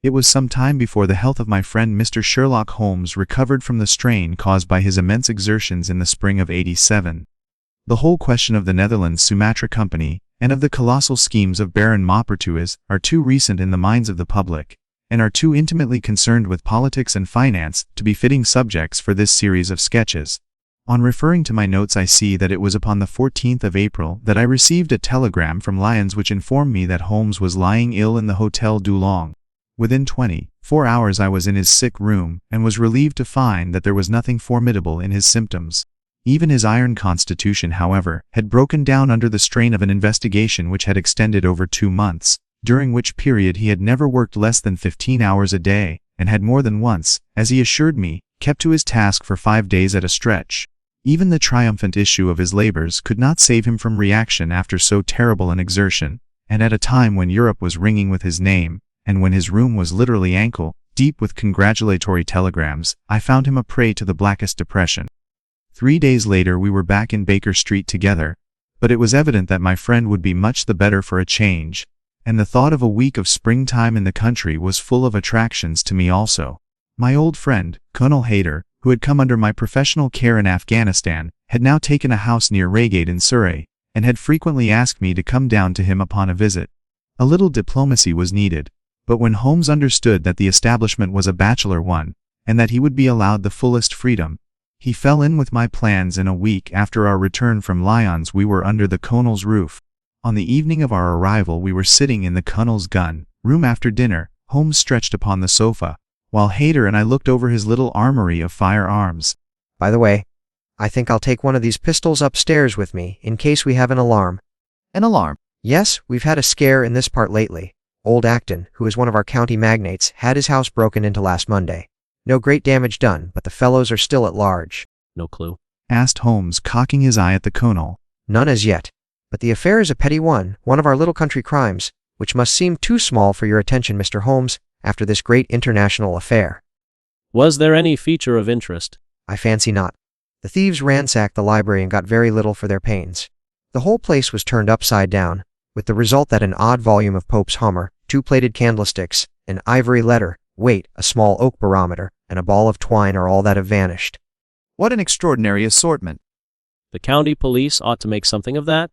It was some time before the health of my friend Mr. Sherlock Holmes recovered from the strain caused by his immense exertions in the spring of '87. The whole question of the Netherlands Sumatra Company, and of the colossal schemes of Baron Maupertuis, are too recent in the minds of the public, and are too intimately concerned with politics and finance, to be fitting subjects for this series of sketches. On referring to my notes, I see that it was upon the 14th of April that I received a telegram from Lyons which informed me that Holmes was lying ill in the Hotel Dulong. Within 24 hours I was in his sick room, and was relieved to find that there was nothing formidable in his symptoms. Even his iron constitution, however, had broken down under the strain of an investigation which had extended over 2 months, during which period he had never worked less than 15 hours a day, and had more than once, as he assured me, kept to his task for 5 days at a stretch. Even the triumphant issue of his labors could not save him from reaction after so terrible an exertion, and at a time when Europe was ringing with his name, and when his room was literally ankle-deep with congratulatory telegrams, I found him a prey to the blackest depression. 3 days later we were back in Baker Street together, but it was evident that my friend would be much the better for a change, and the thought of a week of springtime in the country was full of attractions to me also. My old friend, Colonel Hayter, who had come under my professional care in Afghanistan, had now taken a house near Reigate in Surrey, and had frequently asked me to come down to him upon a visit. A little diplomacy was needed, but when Holmes understood that the establishment was a bachelor one, and that he would be allowed the fullest freedom, he fell in with my plans. In a week after our return from Lyons we were under the Colonel's roof. On the evening of our arrival we were sitting in the Colonel's gun room after dinner, Holmes stretched upon the sofa, while Hayter and I looked over his little armory of firearms. By the way, I think I'll take one of these pistols upstairs with me, in case we have an alarm. An alarm? Yes, we've had a scare in this part lately. Old Acton, who is one of our county magnates, had his house broken into last Monday. No great damage done, but the fellows are still at large. No clue? Asked Holmes, cocking his eye at the Colonel. None as yet. But the affair is a petty one of our little country crimes, which must seem too small for your attention, Mr. Holmes, after this great international affair. Was there any feature of interest? I fancy not. The thieves ransacked the library and got very little for their pains. The whole place was turned upside down, with the result that an odd volume of Pope's Hummer, 2 plated candlesticks, an ivory letter, weight, a small oak barometer, and a ball of twine are all that have vanished. What an extraordinary assortment. The county police ought to make something of that?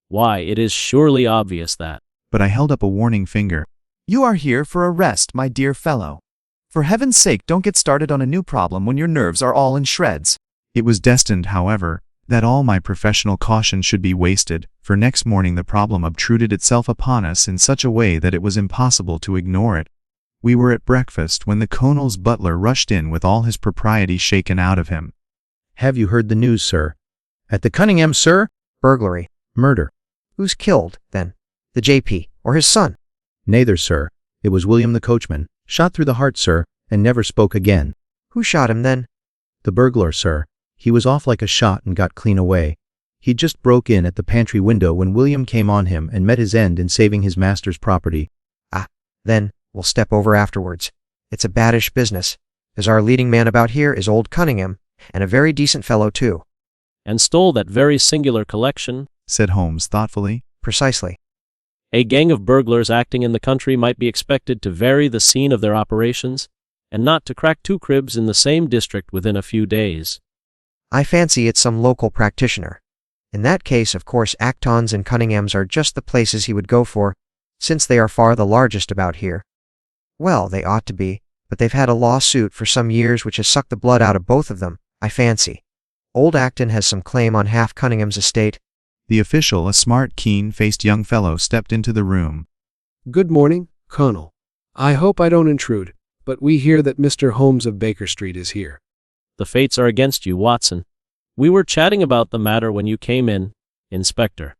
Why, it is surely obvious that. But I held up a warning finger. You are here for a rest, my dear fellow. For heaven's sake, don't get started on a new problem when your nerves are all in shreds. It was destined, however, that all my professional caution should be wasted, for next morning the problem obtruded itself upon us in such a way that it was impossible to ignore it. We were at breakfast when the Colonel's butler rushed in with all his propriety shaken out of him. Have you heard the news, sir? At the Cunningham, sir? Burglary. Murder. Who's killed, then? The J.P., or his son? Neither, sir. It was William the coachman, shot through the heart, sir, and never spoke again. Who shot him, then? The burglar, sir. He was off like a shot and got clean away. He just broke in at the pantry window when William came on him and met his end in saving his master's property. Ah, then, we'll step over afterwards. It's a baddish business, as our leading man about here is old Cunningham, and a very decent fellow, too. And stole that very singular collection? Said Holmes thoughtfully. Precisely. A gang of burglars acting in the country might be expected to vary the scene of their operations, and not to crack 2 cribs in the same district within a few days. I fancy it's some local practitioner. In that case, of course, Acton's and Cunningham's are just the places he would go for, since they are far the largest about here. Well, they ought to be, but they've had a lawsuit for some years which has sucked the blood out of both of them, I fancy. Old Acton has some claim on half Cunningham's estate. The official, a smart, keen-faced young fellow, stepped into the room. Good morning, Colonel. I hope I don't intrude, but we hear that Mr. Holmes of Baker Street is here. The fates are against you, Watson. We were chatting about the matter when you came in, Inspector.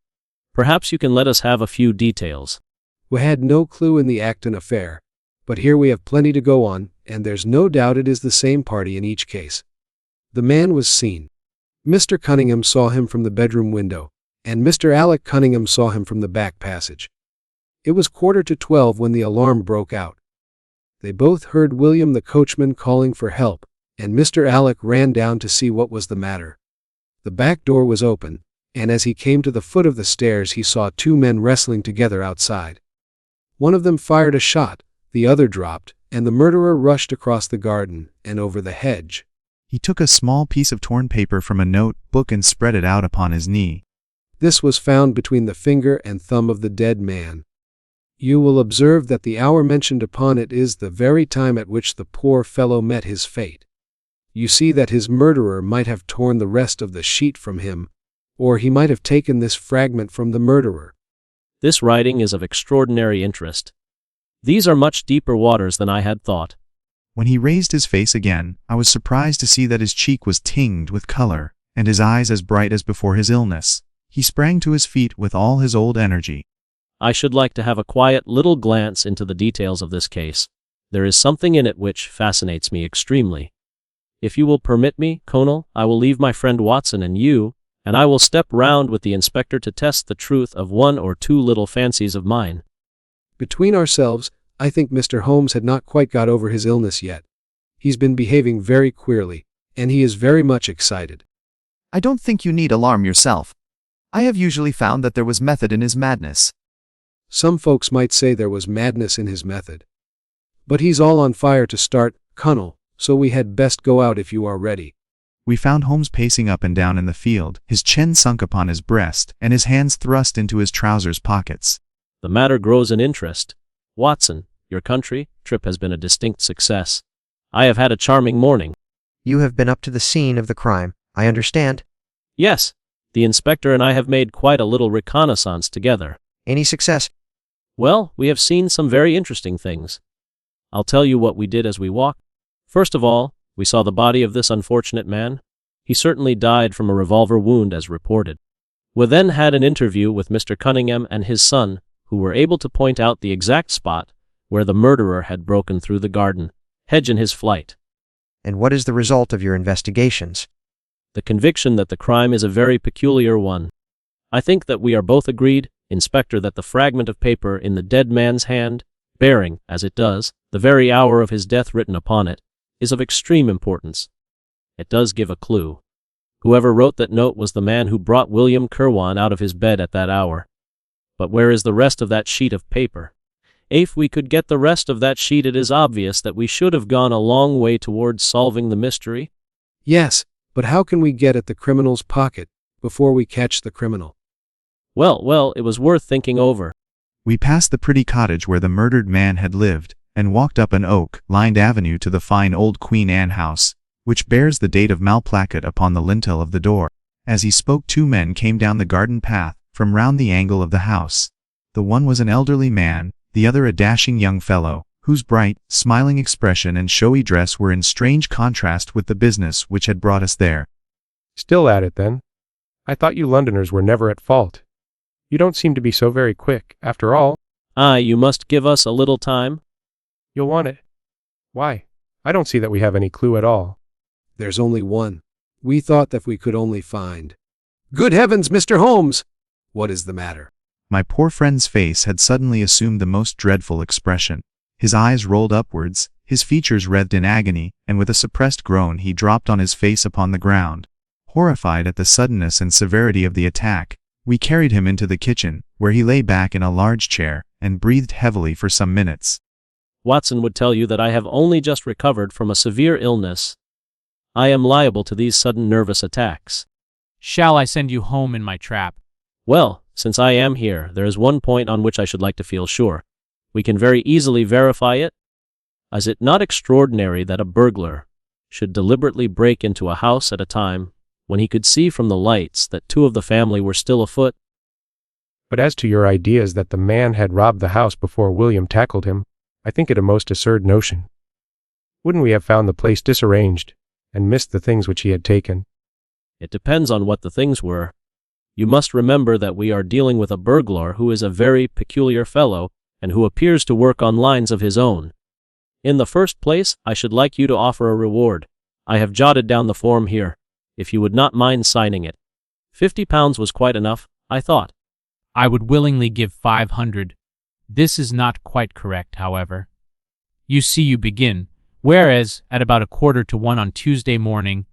Perhaps you can let us have a few details. We had no clue in the Acton affair, but here we have plenty to go on, and there's no doubt it is the same party in each case. The man was seen. Mr. Cunningham saw him from the bedroom window, and Mr. Alec Cunningham saw him from the back passage. It was 11:45 when the alarm broke out. They both heard William the coachman calling for help, and Mr. Alec ran down to see what was the matter. The back door was open, and as he came to the foot of the stairs he saw 2 men wrestling together outside. One of them fired a shot, The other dropped, and the murderer rushed across the garden and over the hedge. He took a small piece of torn paper from a note-book and spread it out upon his knee. This was found between the finger and thumb of the dead man. You will observe that the hour mentioned upon it is the very time at which the poor fellow met his fate. You see that his murderer might have torn the rest of the sheet from him, or he might have taken this fragment from the murderer. This writing is of extraordinary interest. These are much deeper waters than I had thought. When he raised his face again, I was surprised to see that his cheek was tinged with color, and his eyes as bright as before his illness. He sprang to his feet with all his old energy. I should like to have a quiet little glance into the details of this case. There is something in it which fascinates me extremely. If you will permit me, Colonel, I will leave my friend Watson and you, and I will step round with the inspector to test the truth of one or two little fancies of mine. Between ourselves, I think Mr. Holmes had not quite got over his illness yet. He's been behaving very queerly, and he is very much excited. I don't think you need alarm yourself. I have usually found that there was method in his madness. Some folks might say there was madness in his method. But he's all on fire to start, Colonel, so we had best go out if you are ready. We found Holmes pacing up and down in the field, his chin sunk upon his breast, and his hands thrust into his trousers pockets. The matter grows in interest. Watson, your country trip has been a distinct success. I have had a charming morning. You have been up to the scene of the crime, I understand. Yes, the inspector and I have made quite a little reconnaissance together. Any success? Well, we have seen some very interesting things. I'll tell you what we did as we walked. First of all, we saw the body of this unfortunate man. He certainly died from a revolver wound as reported. We then had an interview with Mr. Cunningham and his son, who were able to point out the exact spot where the murderer had broken through the garden hedge in his flight. And what is the result of your investigations? The conviction that the crime is a very peculiar one. I think that we are both agreed, Inspector, that the fragment of paper in the dead man's hand, bearing, as it does, the very hour of his death written upon it, is of extreme importance. It does give a clue. Whoever wrote that note was the man who brought William Kirwan out of his bed at that hour. But where is the rest of that sheet of paper? If we could get the rest of that sheet, it is obvious that we should have gone a long way towards solving the mystery. Yes, but how can we get at the criminal's pocket before we catch the criminal? Well, it was worth thinking over. We passed the pretty cottage where the murdered man had lived, and walked up an oak-lined avenue to the fine old Queen Anne house, which bears the date of Malplaquet upon the lintel of the door. As he spoke, two men came down the garden path, from round the angle of the house. The one was an elderly man, the other a dashing young fellow, whose bright, smiling expression and showy dress were in strange contrast with the business which had brought us there. Still at it, then? I thought you Londoners were never at fault. You don't seem to be so very quick, after all. You must give us a little time. You'll want it. Why? I don't see that we have any clue at all. There's only one. We thought that we could only find. Good heavens, Mr. Holmes! What is the matter? My poor friend's face had suddenly assumed the most dreadful expression. His eyes rolled upwards, his features writhed in agony, and with a suppressed groan he dropped on his face upon the ground. Horrified at the suddenness and severity of the attack, we carried him into the kitchen, where he lay back in a large chair, and breathed heavily for some minutes. Watson would tell you that I have only just recovered from a severe illness. I am liable to these sudden nervous attacks. Shall I send you home in my trap? Well, since I am here, there is one point on which I should like to feel sure. We can very easily verify it. Is it not extraordinary that a burglar should deliberately break into a house at a time when he could see from the lights that two of the family were still afoot? But as to your ideas that the man had robbed the house before William tackled him, I think it a most absurd notion. Wouldn't we have found the place disarranged, and missed the things which he had taken? It depends on what the things were. You must remember that we are dealing with a burglar who is a very peculiar fellow, and who appears to work on lines of his own. In the first place, I should like you to offer a reward. I have jotted down the form here, if you would not mind signing it. £50 was quite enough, I thought. I would willingly give 500. This is not quite correct, however. You see, you begin, whereas at about 1:45 on Tuesday morning,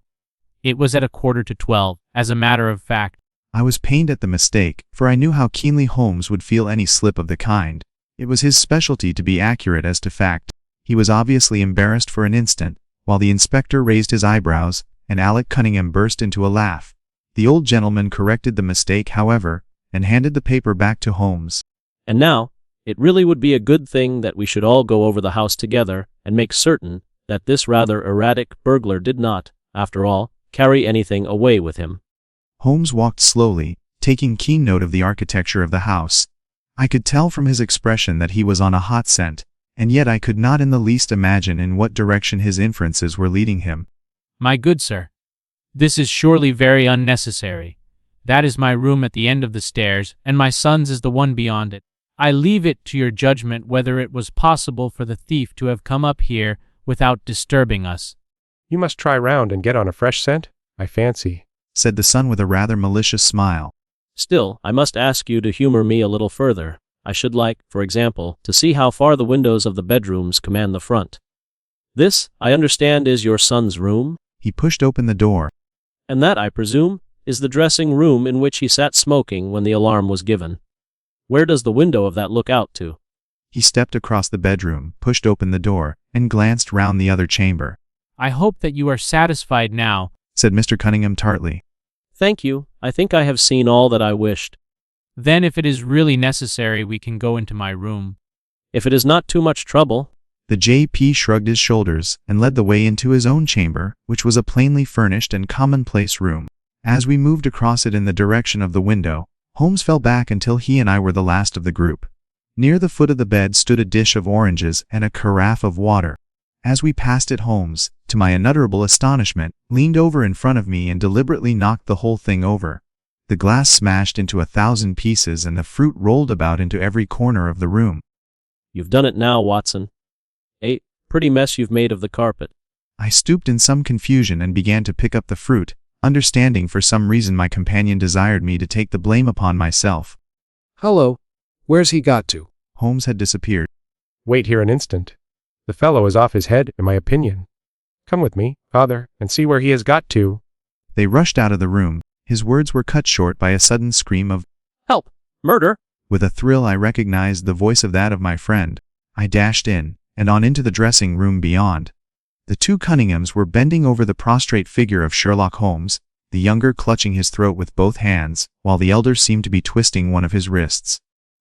it was at 11:45, as a matter of fact. I was pained at the mistake, for I knew how keenly Holmes would feel any slip of the kind. It was his specialty to be accurate as to fact. He was obviously embarrassed for an instant, while the inspector raised his eyebrows, and Alec Cunningham burst into a laugh. The old gentleman corrected the mistake, however, and handed the paper back to Holmes. And now, it really would be a good thing that we should all go over the house together and make certain that this rather erratic burglar did not, after all, carry anything away with him. Holmes walked slowly, taking keen note of the architecture of the house. I could tell from his expression that he was on a hot scent, and yet I could not in the least imagine in what direction his inferences were leading him. My good sir, this is surely very unnecessary. That is my room at the end of the stairs, and my son's is the one beyond it. I leave it to your judgment whether it was possible for the thief to have come up here without disturbing us. You must try round and get on a fresh scent, I fancy, said the son with a rather malicious smile. Still, I must ask you to humor me a little further. I should like, for example, to see how far the windows of the bedrooms command the front. This, I understand, is your son's room? He pushed open the door. And that, I presume, is the dressing room in which he sat smoking when the alarm was given. Where does the window of that look out to? He stepped across the bedroom, pushed open the door, and glanced round the other chamber. I hope that you are satisfied now, said Mr. Cunningham tartly. Thank you. I think I have seen all that I wished. Then if it is really necessary, we can go into my room. If it is not too much trouble. The J.P. shrugged his shoulders and led the way into his own chamber, which was a plainly furnished and commonplace room. As we moved across it in the direction of the window, Holmes fell back until he and I were the last of the group. Near the foot of the bed stood a dish of oranges and a carafe of water. As we passed it, Holmes, to my unutterable astonishment, leaned over in front of me and deliberately knocked the whole thing over. The glass smashed into 1,000 pieces and the fruit rolled about into every corner of the room. You've done it now, Watson. A pretty mess you've made of the carpet. I stooped in some confusion and began to pick up the fruit, understanding for some reason my companion desired me to take the blame upon myself. Hello. Where's he got to? Holmes had disappeared. Wait here an instant. The fellow is off his head, in my opinion. Come with me, father, and see where he has got to. They rushed out of the room. His words were cut short by a sudden scream of, "Help! Murder!" With a thrill I recognized the voice of that of my friend. I dashed in, and on into the dressing room beyond. The two Cunninghams were bending over the prostrate figure of Sherlock Holmes, the younger clutching his throat with both hands, while the elder seemed to be twisting one of his wrists.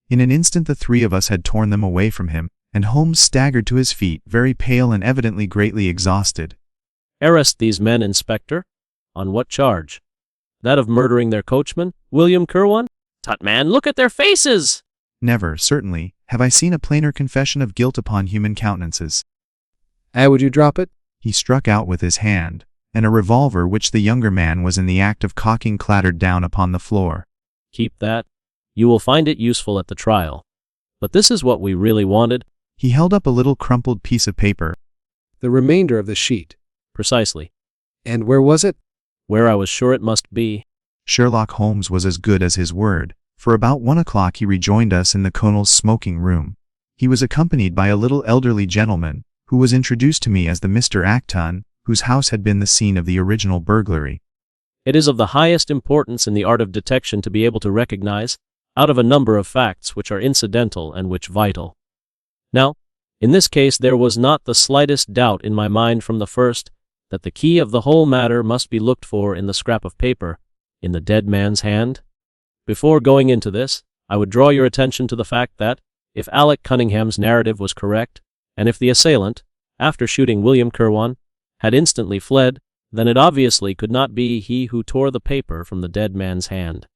In an instant the three of us had torn them away from him, and Holmes staggered to his feet, very pale and evidently greatly exhausted. Arrest these men, Inspector. On what charge? That of murdering their coachman, William Kirwan? Tut, man, look at their faces! Never, certainly, have I seen a plainer confession of guilt upon human countenances. Would you drop it? He struck out with his hand, and a revolver which the younger man was in the act of cocking clattered down upon the floor. Keep that. You will find it useful at the trial. But this is what we really wanted. He held up a little crumpled piece of paper. The remainder of the sheet. Precisely. And where was it? Where I was sure it must be. Sherlock Holmes was as good as his word, for about 1 o'clock he rejoined us in the Colonel's smoking room. He was accompanied by a little elderly gentleman, who was introduced to me as the Mr. Acton, whose house had been the scene of the original burglary. It is of the highest importance in the art of detection to be able to recognize, out of a number of facts which are incidental and which vital. Now, in this case there was not the slightest doubt in my mind from the first that the key of the whole matter must be looked for in the scrap of paper, in the dead man's hand. Before going into this, I would draw your attention to the fact that, if Alec Cunningham's narrative was correct, and if the assailant, after shooting William Kirwan, had instantly fled, then it obviously could not be he who tore the paper from the dead man's hand.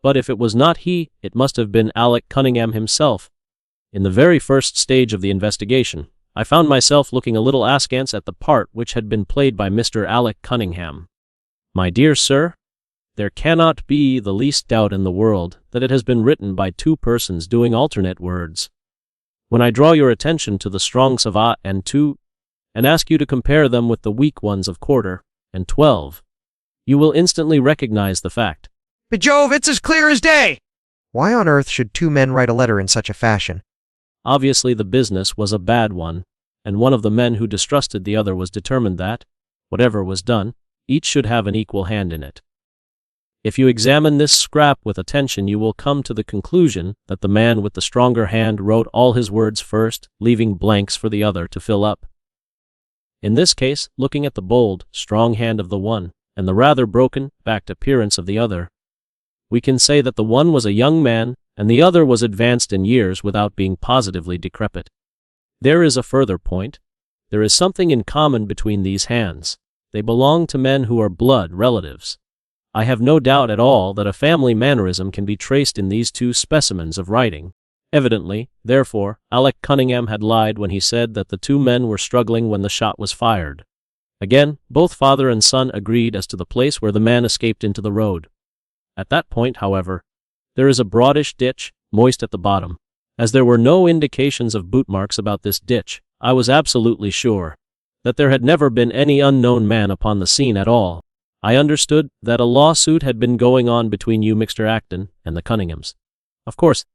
But if it was not he, it must have been Alec Cunningham himself. In the very first stage of the investigation, I found myself looking a little askance at the part which had been played by Mr. Alec Cunningham. My dear sir, there cannot be the least doubt in the world that it has been written by two persons doing alternate words. When I draw your attention to the strongs of a and to, and ask you to compare them with the weak ones of quarter and 12, you will instantly recognize the fact. By Jove, it's as clear as day! Why on earth should two men write a letter in such a fashion? Obviously the business was a bad one, and one of the men who distrusted the other was determined that, whatever was done, each should have an equal hand in it. If you examine this scrap with attention, you will come to the conclusion that the man with the stronger hand wrote all his words first, leaving blanks for the other to fill up. In this case, looking at the bold, strong hand of the one, and the rather broken, backed appearance of the other, we can say that the one was a young man, and the other was advanced in years without being positively decrepit. There is a further point. There is something in common between these hands. They belong to men who are blood relatives. I have no doubt at all that a family mannerism can be traced in these two specimens of writing. Evidently, therefore, Alec Cunningham had lied when he said that the two men were struggling when the shot was fired. Again, both father and son agreed as to the place where the man escaped into the road. At that point, however, there is a broadish ditch, moist at the bottom. As there were no indications of boot marks about this ditch, I was absolutely sure that there had never been any unknown man upon the scene at all. I understood that a lawsuit had been going on between you, Mr. Acton, and the Cunninghams. Of course,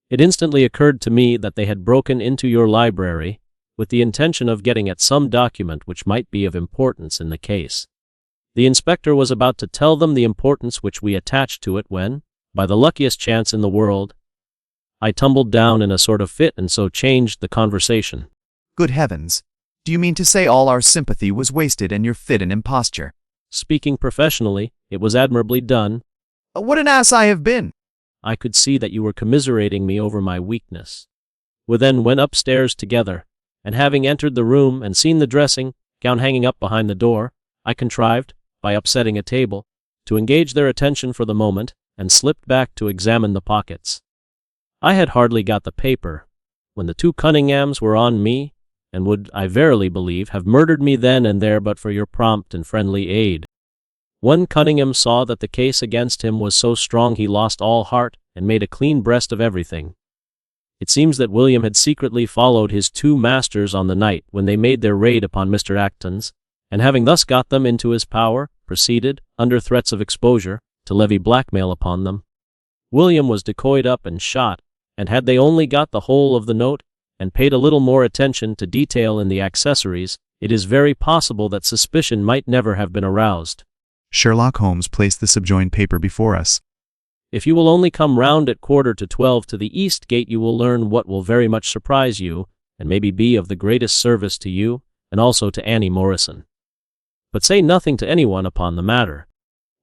it instantly occurred to me that they had broken into your library with the intention of getting at some document which might be of importance in the case. The inspector was about to tell them the importance which we attached to it when, by the luckiest chance in the world, I tumbled down in a sort of fit and so changed the conversation. Good heavens. Do you mean to say all our sympathy was wasted and your fit an imposture? Speaking professionally, it was admirably done. What an ass I have been! I could see that you were commiserating me over my weakness. We then went upstairs together, and having entered the room and seen the dressing gown hanging up behind the door, I contrived, by upsetting a table, to engage their attention for the moment, and slipped back to examine the pockets. I had hardly got the paper, when the two Cunninghams were on me, and would, I verily believe, have murdered me then and there but for your prompt and friendly aid. One Cunningham saw that the case against him was so strong he lost all heart, and made a clean breast of everything. It seems that William had secretly followed his two masters on the night when they made their raid upon Mr. Acton's, and having thus got them into his power, proceeded, under threats of exposure, to levy blackmail upon them. William was decoyed up and shot, and had they only got the whole of the note, and paid a little more attention to detail in the accessories, it is very possible that suspicion might never have been aroused. Sherlock Holmes placed the subjoined paper before us. If you will only come round at 11:45 to the east gate, you will learn what will very much surprise you, and maybe be of the greatest service to you, and also to Annie Morrison. But say nothing to anyone upon the matter.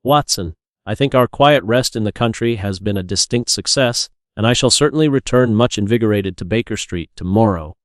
Watson, I think our quiet rest in the country has been a distinct success, and I shall certainly return much invigorated to Baker Street tomorrow.